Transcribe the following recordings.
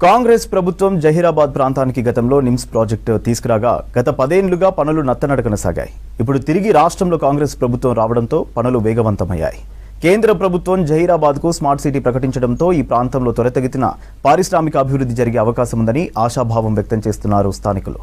కాంగ్రెస్ ప్రభుత్వం జహీరాబాద్ ప్రాంతానికి గతంలో నిమ్స్ ప్రాజెక్టు తీసుకురాగా గత 10 ఏళ్లుగా పనులు నత్తనడకన సాగాయి. ఇప్పుడు తిరిగి రాష్ట్రంలో కాంగ్రెస్ ప్రభుత్వం రావడంతో పనులు వేగవంతమయ్యాయి. కేంద్ర ప్రభుత్వం జహీరాబాద్కు స్మార్ట్ సిటీ ప్రకటించడంతో ఈ ప్రాంతంలో త్వరితగతిన పారిశ్రామిక అభివృద్ధి జరిగే అవకాశం ఉందని ఆశాభావం వ్యక్తం చేస్తున్నారు స్థానికులు.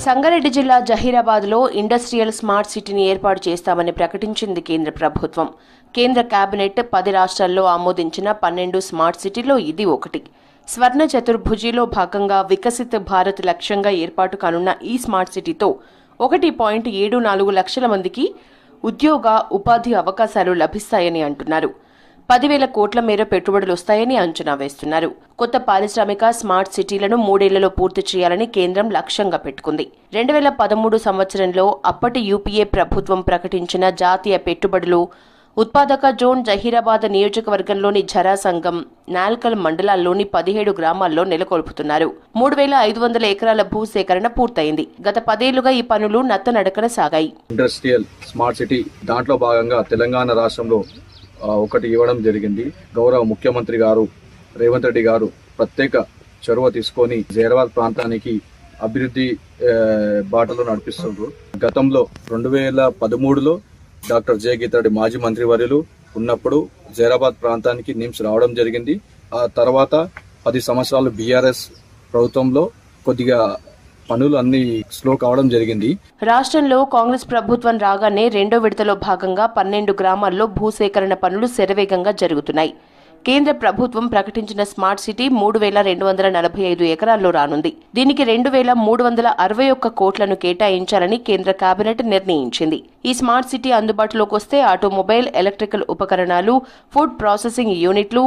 సంగారెడ్డి జిల్లా జహీరాబాద్లో ఇండస్ట్రియల్ స్మార్ట్ సిటీని ఏర్పాటు చేస్తామని ప్రకటించింది కేంద్ర ప్రభుత్వం. కేంద్ర కేబినెట్ 10 రాష్ట్రాల్లో ఆమోదించిన 12 స్మార్ట్ సిటీలో ఇది ఒకటి. స్వర్ణ చతుర్భుజిలో భాగంగా వికసిత్ భారత్ లక్ష్యంగా ఏర్పాటు కానున్న ఈ స్మార్ట్ సిటీతో 1.74 లక్షల మందికి ఉద్యోగ ఉపాధి అవకాశాలు లభిస్తాయని అంటున్నారు. 10,000 కోట్ల మేర పెట్టుబడులు వస్తాయని అంచనా వేస్తున్నారు. కొత్త పారిశ్రామిక స్మార్ట్ సిటీలను 3 ఏళ్లలో పూర్తి చేయాలని కేంద్రం లక్ష్యంగా పెట్టుకుంది. 2013 సంవత్సరంలో అప్పటి యూపీఏ ప్రభుత్వం ప్రకటించిన జాతీయ పెట్టుబడులు ఉత్పాదక జోన్ జహీరాబాద్ నియోజకవర్గంలోని ఝరా సంఘం, నాల్కల్ మండలాల్లోని 17 గ్రామాల్లో నెలకొల్పుతున్నారు. 3,500 ఎకరాల భూసేకరణ పూర్తయింది. గత 10 ఏళ్లుగా ఈ పనులు నత్తనడకన సాగాయి. ఇండస్ట్రియల్ స్మార్ట్ సిటీ దాంట్లో భాగంగా తెలంగాణ రాష్ట్రంలో ఒకటి ఇవ్వడం జరిగింది. గౌరవ ముఖ్యమంత్రి గారు రేవంత్ రెడ్డి గారు ప్రత్యేక చొరవ తీసుకొని జహీరాబాద్ ప్రాంతానికి అభివృద్ధి బాటలో నడిపిస్తున్నారు. గతంలో 2013లో డాక్టర్ జే గీతారెడ్డి మాజీ మంత్రివర్యులు ఉన్నప్పుడు జహీరాబాద్ ప్రాంతానికి నిమ్స్ రావడం జరిగింది. ఆ తర్వాత 10 సంవత్సరాలు బీఆర్ఎస్ ప్రభుత్వంలో కొద్దిగా పనులు అన్ని స్లో కావడం జరిగింది. రాష్ట్రంలో కాంగ్రెస్ ప్రభుత్వం రాగానే 2వ విడతలో భాగంగా 12 గ్రామాల్లో భూసేకరణ పనులు శరవేగంగా జరుగుతున్నాయి. కేంద్ర ప్రభుత్వం ప్రకటించిన స్మార్ట్ సిటీ 3,245 ఎకరాల్లో రానుంది. దీనికి 2,361 కోట్లను కేటాయించాలని కేంద్ర కేబినెట్ నిర్ణయించింది. ఈ స్మార్ట్ సిటీ అందుబాటులోకి వస్తే ఆటోమొబైల్, ఎలక్ట్రికల్ ఉపకరణాలు, ఫుడ్ ప్రాసెసింగ్ యూనిట్లు,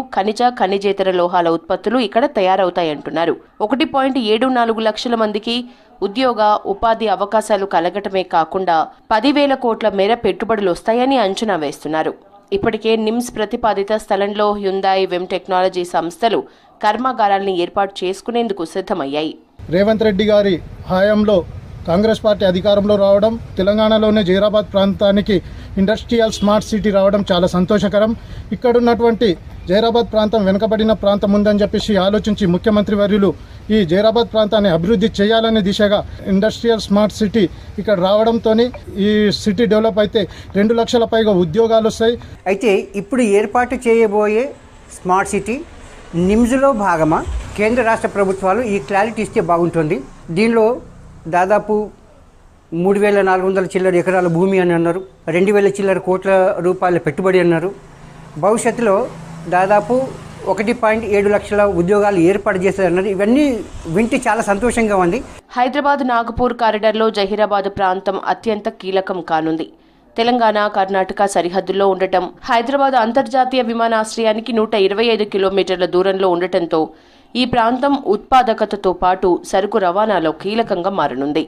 ఖనిజేతర లోహాల ఉత్పత్తులు ఇక్కడ తయారవుతాయంటున్నారు. 1.74 లక్షల మందికి ఉద్యోగ ఉపాధి అవకాశాలు కలగటమే కాకుండా 10,000 కోట్ల మేర పెట్టుబడులు వస్తాయని అంచనా వేస్తున్నారు. ఇప్పటికే నిమ్స్ ప్రతిపాదిత స్థలంలో హ్యుందాయ్, వెమ్ టెక్నాలజీ సంస్థలు కర్మాగారాల్ని ఏర్పాటు చేసుకునేందుకు సిద్ధమయ్యాయి. రేవంత్ రెడ్డి గారి హయాంలో కాంగ్రెస్ పార్టీ అధికారంలో రావడం, తెలంగాణలోనే జహీరాబాద్ ప్రాంతానికి ఇండస్ట్రియల్ స్మార్ట్ సిటీ రావడం చాలా సంతోషకరం. ఇక్కడున్నటువంటి జహీరాబాద్ ప్రాంతం వెనుకబడిన ప్రాంతం ఉందని చెప్పేసి ఆలోచించి ముఖ్యమంత్రి వర్యులు ఈ జహీరాబాద్ ప్రాంతాన్ని అభివృద్ధి చేయాలనే దిశగా ఇండస్ట్రియల్ స్మార్ట్ సిటీ ఇక్కడ రావడంతో ఈ సిటీ డెవలప్ అయితే 2 లక్షల పైగా ఉద్యోగాలు వస్తాయి. అయితే ఇప్పుడు ఏర్పాటు చేయబోయే స్మార్ట్ సిటీ నిమ్స్లో భాగమా? కేంద్ర రాష్ట్ర ప్రభుత్వాలు ఈ క్లారిటీ ఇస్తే బాగుంటుంది. దీనిలో దాదాపు 3,400 చిల్లర ఎకరాల భూమి అని అన్నారు. 2,000 చిల్లర కోట్ల రూపాయల పెట్టుబడి అన్నారు. భవిష్యత్తులో దాదాపు 1.7 లక్షల ఉద్యోగాలు ఏర్పాటు చేశారన్నారు. ఇవన్నీ వింటే చాలా సంతోషంగా ఉంది. హైదరాబాద్ నాగపూర్ కారిడార్లో జహీరాబాద్ ప్రాంతం అత్యంత కీలకం కానుంది. తెలంగాణ, కర్ణాటక సరిహద్దుల్లో ఉండటం, హైదరాబాద్ అంతర్జాతీయ విమానాశ్రయానికి 125 కిలోమీటర్ల దూరంలో ఉండటంతో ఈ ప్రాంతం ఉత్పాదకతతో పాటు సరుకు రవాణాలో కీలకంగా మారనుంది.